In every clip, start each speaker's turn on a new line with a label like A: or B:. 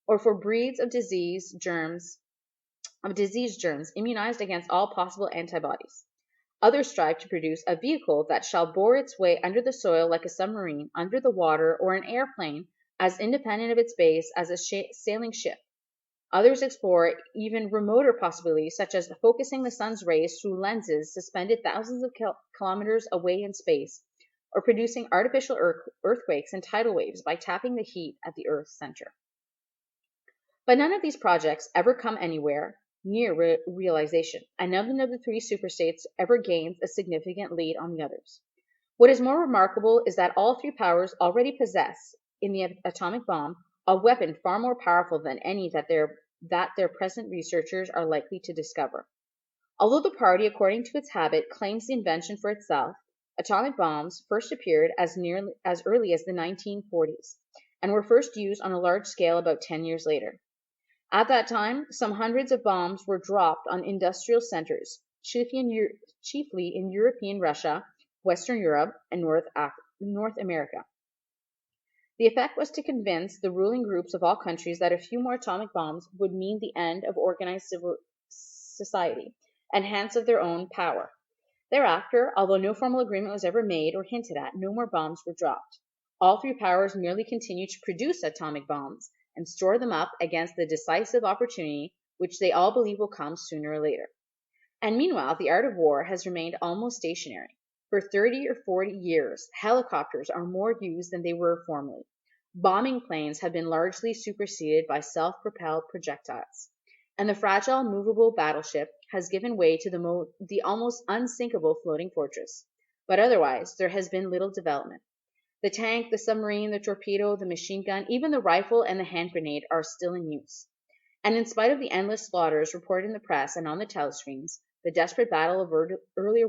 A: or for breeds of disease germs immunized against all possible antibodies. Others strive to produce a vehicle that shall bore its way under the soil like a submarine, under the water, or an airplane, as independent of its base as a sailing ship. Others explore even remoter possibilities, such as focusing the sun's rays through lenses suspended thousands of kilometers away in space, or producing artificial earthquakes and tidal waves by tapping the heat at the Earth's center. But none of these projects ever come anywhere near realization, and none of the three superstates ever gains a significant lead on the others. What is more remarkable is that all three powers already possess, in the atomic bomb, a weapon far more powerful than any that their present researchers are likely to discover. Although the party, according to its habit, claims the invention for itself, atomic bombs first appeared as early as the 1940s and were first used on a large scale about 10 years later. At that time, some hundreds of bombs were dropped on industrial centers, chiefly in European Russia, Western Europe, and North America. The effect was to convince the ruling groups of all countries that a few more atomic bombs would mean the end of organized civil society and hence of their own power. Thereafter, although no formal agreement was ever made or hinted at, no more bombs were dropped. All three powers merely continued to produce atomic bombs and store them up against the decisive opportunity which they all believe will come sooner or later. And meanwhile, the art of war has remained almost stationary. For 30 or 40 years, helicopters are more used than they were formerly. Bombing planes have been largely superseded by self-propelled projectiles. And the fragile, movable battleship has given way to the almost unsinkable floating fortress. But otherwise, there has been little development. The tank, the submarine, the torpedo, the machine gun, even the rifle and the hand grenade are still in use. And in spite of the endless slaughters reported in the press and on the telescreens, the desperate battle of earlier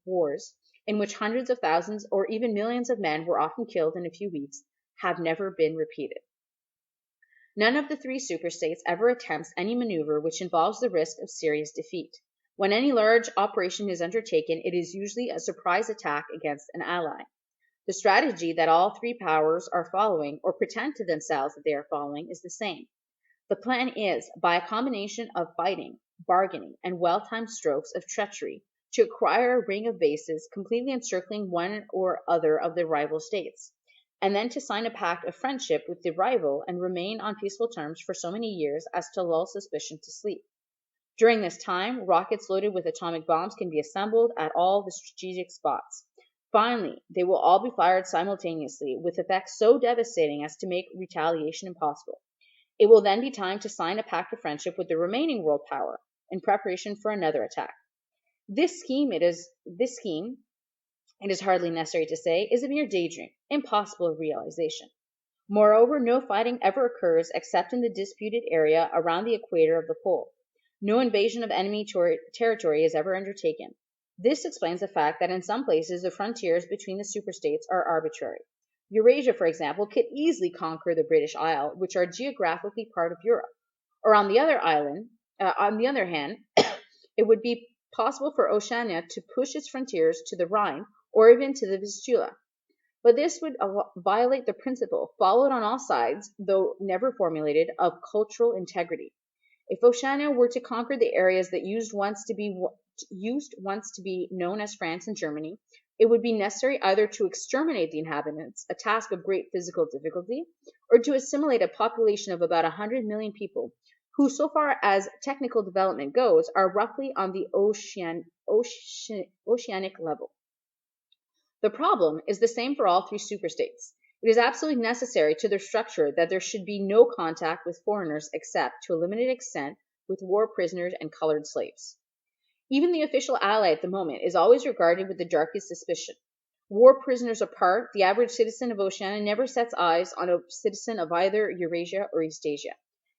A: wars, in which hundreds of thousands or even millions of men were often killed in a few weeks, have never been repeated. None of the three superstates ever attempts any maneuver which involves the risk of serious defeat. When any large operation is undertaken, it is usually a surprise attack against an ally. The strategy that all three powers are following, or pretend to themselves that they are following, is the same. The plan is, by a combination of fighting, bargaining, and well-timed strokes of treachery, to acquire a ring of bases completely encircling one or other of the rival states, and then to sign a pact of friendship with the rival and remain on peaceful terms for so many years as to lull suspicion to sleep. During this time, rockets loaded with atomic bombs can be assembled at all the strategic spots. Finally, they will all be fired simultaneously, with effects so devastating as to make retaliation impossible. It will then be time to sign a pact of friendship with the remaining world power in preparation for another attack. This scheme, it is hardly necessary to say, is a mere daydream, impossible of realization. Moreover, no fighting ever occurs except in the disputed area around the equator of the pole. No invasion of enemy territory is ever undertaken. This explains the fact that in some places the frontiers between the superstates are arbitrary. Eurasia, for example, could easily conquer the British Isles, which are geographically part of Europe. Or on the other hand, it would be possible for Oceania to push its frontiers to the Rhine or even to the Vistula. But this would violate the principle, followed on all sides, though never formulated, of cultural integrity. If Oceania were to conquer the areas that used once to be known as France and Germany, it would be necessary either to exterminate the inhabitants, a task of great physical difficulty, or to assimilate a population of about 100 million people, who, so far as technical development goes, are roughly on the oceanic level. The problem is the same for all three superstates. It is absolutely necessary to their structure that there should be no contact with foreigners except, to a limited extent, with war prisoners and colored slaves. Even the official ally at the moment is always regarded with the darkest suspicion. War prisoners apart, the average citizen of Oceania never sets eyes on a citizen of either Eurasia or East Asia,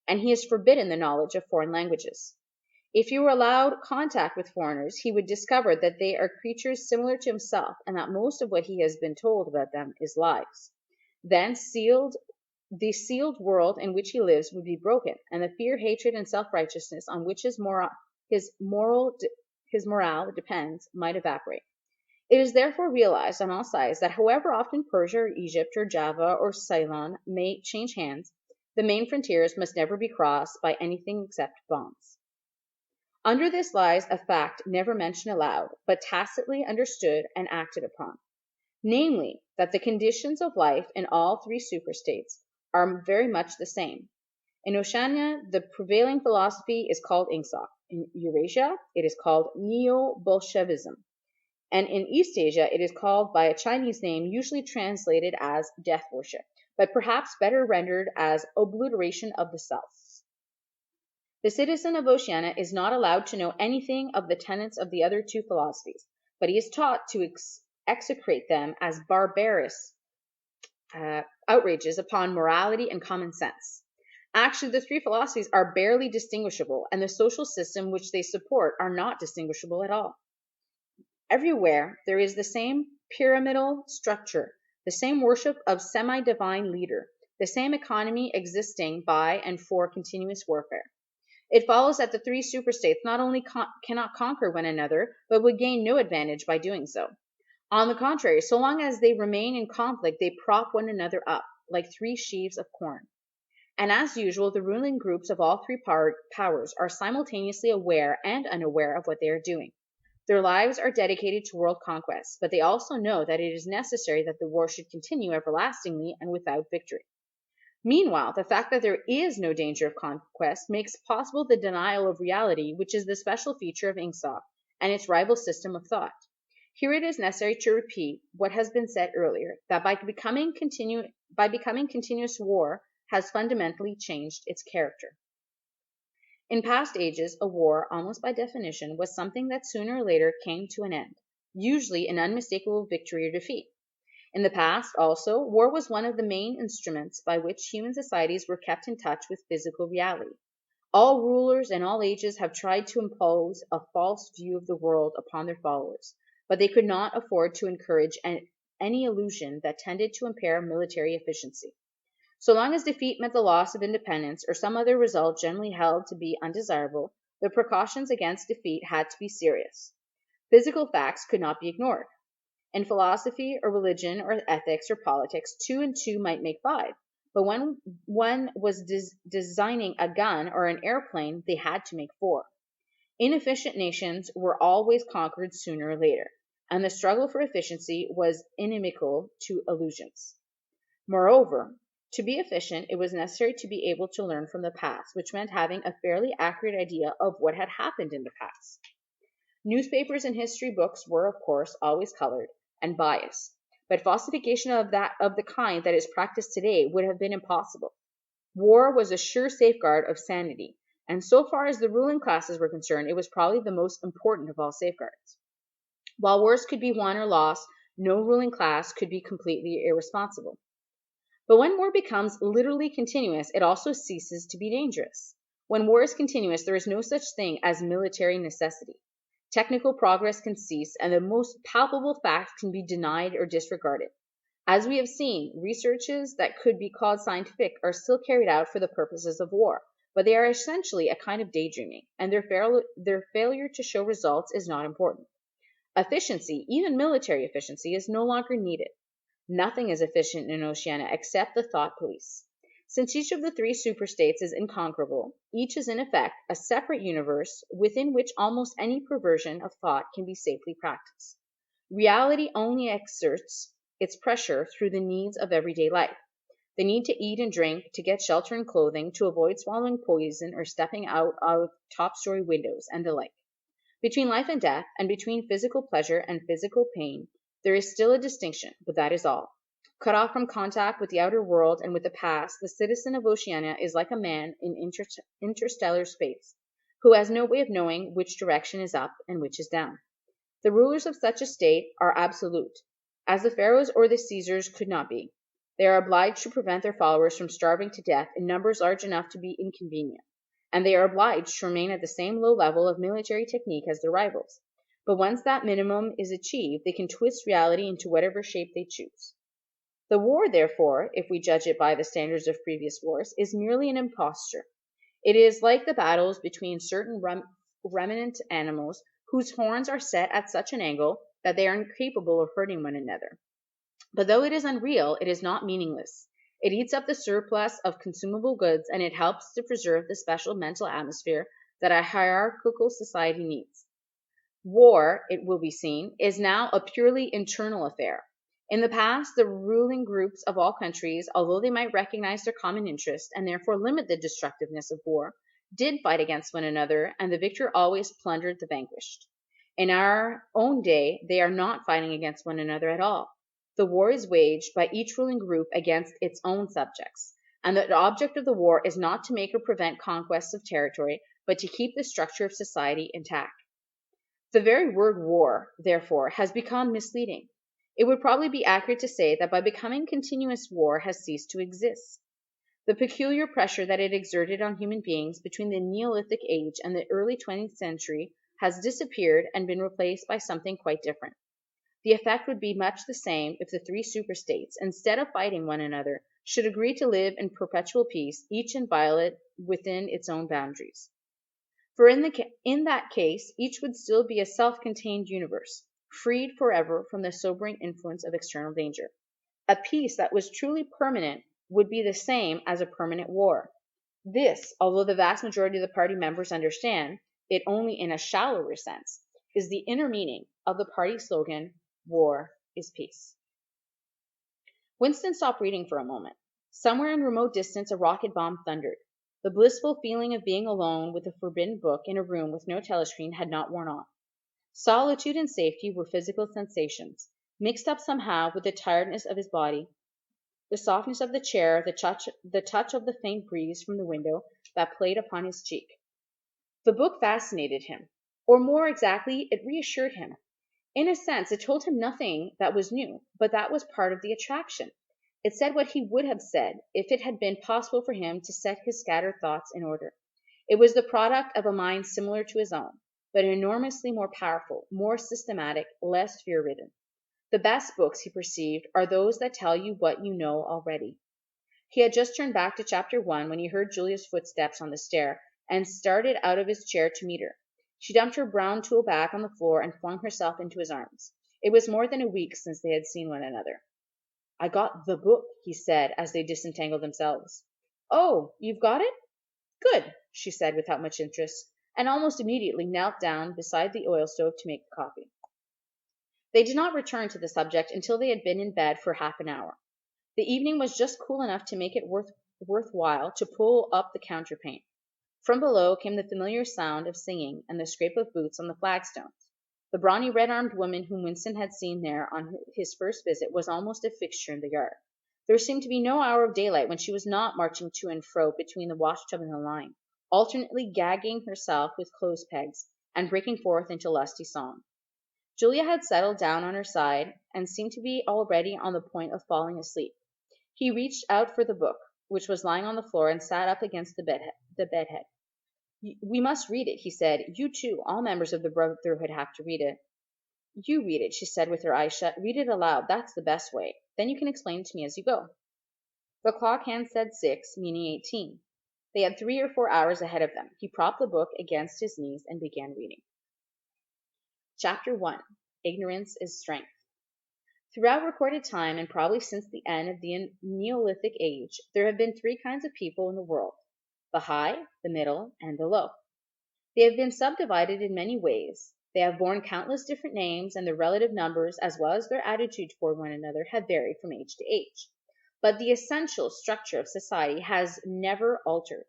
A: and he is forbidden the knowledge of foreign languages. If he were allowed contact with foreigners, he would discover that they are creatures similar to himself, and that most of what he has been told about them is lies. Then the sealed world in which he lives would be broken, and the fear, hatred, and self-righteousness on which his morale depends might evaporate. It is therefore realized on all sides that however often Persia or Egypt or Java or Ceylon may change hands, The main frontiers must never be crossed by anything except bombs. Under this lies a fact never mentioned aloud, but tacitly understood and acted upon, namely, that the conditions of life in all three superstates are very much the same. In Oceania, the prevailing philosophy is called Ingsoc. In Eurasia, it is called Neo-Bolshevism. And in East Asia, it is called by a Chinese name usually translated as death worship, but perhaps better rendered as obliteration of the self. The citizen of Oceania is not allowed to know anything of the tenets of the other two philosophies, but he is taught to execrate them as barbarous outrages upon morality and common sense. Actually, the three philosophies are barely distinguishable, and the social system which they support are not distinguishable at all. Everywhere there is the same pyramidal structure, the same worship of semi-divine leader, the same economy existing by and for continuous warfare. It follows that the three superstates not only cannot conquer one another, but would gain no advantage by doing so. On the contrary, so long as they remain in conflict, they prop one another up, like three sheaves of corn. And as usual, the ruling groups of all three powers are simultaneously aware and unaware of what they are doing. Their lives are dedicated to world conquest, but they also know that it is necessary that the war should continue everlastingly and without victory. Meanwhile, the fact that there is no danger of conquest makes possible the denial of reality, which is the special feature of Ingsoc and its rival system of thought. Here it is necessary to repeat what has been said earlier, that by becoming continuous war has fundamentally changed its character. In past ages, a war, almost by definition, was something that sooner or later came to an end, usually an unmistakable victory or defeat. In the past, also, war was one of the main instruments by which human societies were kept in touch with physical reality. All rulers in all ages have tried to impose a false view of the world upon their followers, but they could not afford to encourage any illusion that tended to impair military efficiency. So long as defeat meant the loss of independence or some other result generally held to be undesirable, the precautions against defeat had to be serious. Physical facts could not be ignored. In philosophy or religion or ethics or politics, 2 and 2 might make 5, but when one was designing a gun or an airplane, they had to make 4. Inefficient nations were always conquered sooner or later, and the struggle for efficiency was inimical to illusions. Moreover, to be efficient, it was necessary to be able to learn from the past, which meant having a fairly accurate idea of what had happened in the past. Newspapers and history books were, of course, always colored and biased, but falsification of the kind that is practiced today would have been impossible. War was a sure safeguard of sanity, and so far as the ruling classes were concerned, it was probably the most important of all safeguards. While wars could be won or lost, no ruling class could be completely irresponsible. But when war becomes literally continuous, it also ceases to be dangerous. When war is continuous, there is no such thing as military necessity. Technical progress can cease, and the most palpable facts can be denied or disregarded. As we have seen, researches that could be called scientific are still carried out for the purposes of war, but they are essentially a kind of daydreaming, and their failure to show results is not important. Efficiency, even military efficiency, is no longer needed. Nothing is efficient in Oceania except the thought police. Since each of the three superstates is inconquerable, each is in effect a separate universe within which almost any perversion of thought can be safely practiced. Reality only exerts its pressure through the needs of everyday life. The need to eat and drink, to get shelter and clothing, to avoid swallowing poison or stepping out of top-story windows, and the like. Between life and death, and between physical pleasure and physical pain, there is still a distinction, but that is all. Cut off from contact with the outer world and with the past, the citizen of Oceania is like a man in interstellar space, who has no way of knowing which direction is up and which is down. The rulers of such a state are absolute, as the pharaohs or the Caesars could not be. They are obliged to prevent their followers from starving to death in numbers large enough to be inconvenient, and they are obliged to remain at the same low level of military technique as their rivals. But once that minimum is achieved, they can twist reality into whatever shape they choose. The war, therefore, if we judge it by the standards of previous wars, is merely an imposture. It is like the battles between certain remnant animals whose horns are set at such an angle that they are incapable of hurting one another. But though it is unreal, it is not meaningless. It eats up the surplus of consumable goods, and it helps to preserve the special mental atmosphere that a hierarchical society needs. War, it will be seen, is now a purely internal affair. In the past, the ruling groups of all countries, although they might recognize their common interest and therefore limit the destructiveness of war, did fight against one another, and the victor always plundered the vanquished. In our own day, they are not fighting against one another at all. The war is waged by each ruling group against its own subjects, and the object of the war is not to make or prevent conquests of territory, but to keep the structure of society intact. The very word war, therefore, has become misleading. It would probably be accurate to say that by becoming continuous war has ceased to exist. The peculiar pressure that it exerted on human beings between the Neolithic age and the early 20th century has disappeared and been replaced by something quite different. The effect would be much the same if the three superstates, instead of fighting one another, should agree to live in perpetual peace, each inviolate within its own boundaries. For in that case, each would still be a self-contained universe, freed forever from the sobering influence of external danger. A peace that was truly permanent would be the same as a permanent war. This, although the vast majority of the party members understand it only in a shallower sense, is the inner meaning of the party slogan, "War is peace." Winston stopped reading for a moment. Somewhere in remote distance, a rocket bomb thundered. The blissful feeling of being alone with a forbidden book in a room with no telescreen had not worn off. Solitude and safety were physical sensations, mixed up somehow with the tiredness of his body, the softness of the chair, the touch of the faint breeze from the window that played upon his cheek. The book fascinated him, or more exactly, it reassured him. In a sense, it told him nothing that was new, but that was part of the attraction. It said what he would have said if it had been possible for him to set his scattered thoughts in order. It was the product of a mind similar to his own, but enormously more powerful, more systematic, less fear-ridden. The best books, he perceived, are those that tell you what you know already. He had just turned back to chapter 1 when he heard Julia's footsteps on the stair and started out of his chair to meet her. She dumped her brown tulle bag on the floor and flung herself into his arms. It was more than a week since they had seen one another. "I got the book," he said as they disentangled themselves. "Oh, you've got it? Good," she said without much interest, and almost immediately knelt down beside the oil stove to make the coffee. They did not return to the subject until they had been in bed for half an hour. The evening was just cool enough to make it worthwhile to pull up the counterpane. From below came the familiar sound of singing and the scrape of boots on the flagstones. The brawny red-armed woman whom Winston had seen there on his first visit was almost a fixture in the yard. There seemed to be no hour of daylight when she was not marching to and fro between the washtub and the line, alternately gagging herself with clothes pegs and breaking forth into lusty song. Julia had settled down on her side and seemed to be already on the point of falling asleep. He reached out for the book, which was lying on the floor, and sat up against the bedhead. "We must read it," he said. "You too, all members of the Brotherhood have to read it." "You read it," she said with her eyes shut. "Read it aloud. That's the best way. Then you can explain it to me as you go." The clock hand said 6, meaning 18. They had 3 or 4 hours ahead of them. He propped the book against his knees and began reading. Chapter 1. Ignorance is Strength. Throughout recorded time, and probably since the end of the Neolithic age, there have been 3 kinds of people in the world: the high, the middle, and the low. They have been subdivided in many ways. They have borne countless different names, and their relative numbers, as well as their attitude toward one another, have varied from age to age. But the essential structure of society has never altered.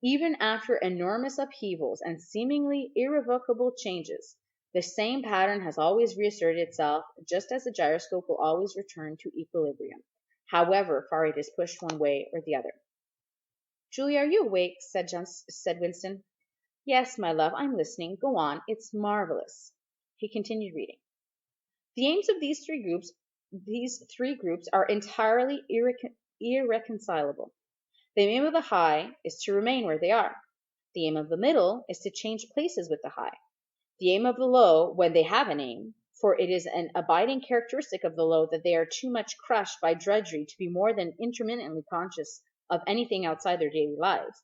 A: Even after enormous upheavals and seemingly irrevocable changes, the same pattern has always reasserted itself, just as the gyroscope will always return to equilibrium, however far it is pushed one way or the other. "Julia, are you awake?" said Winston. "Yes, my love, I'm listening. Go on. It's marvelous." He continued reading. "The aims of these three groups are entirely irreconcilable. The aim of the high is to remain where they are. The aim of the middle is to change places with the high. The aim of the low, when they have an aim, for it is an abiding characteristic of the low that they are too much crushed by drudgery to be more than intermittently conscious of anything outside their daily lives,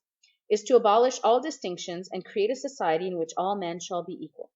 A: is to abolish all distinctions and create a society in which all men shall be equal.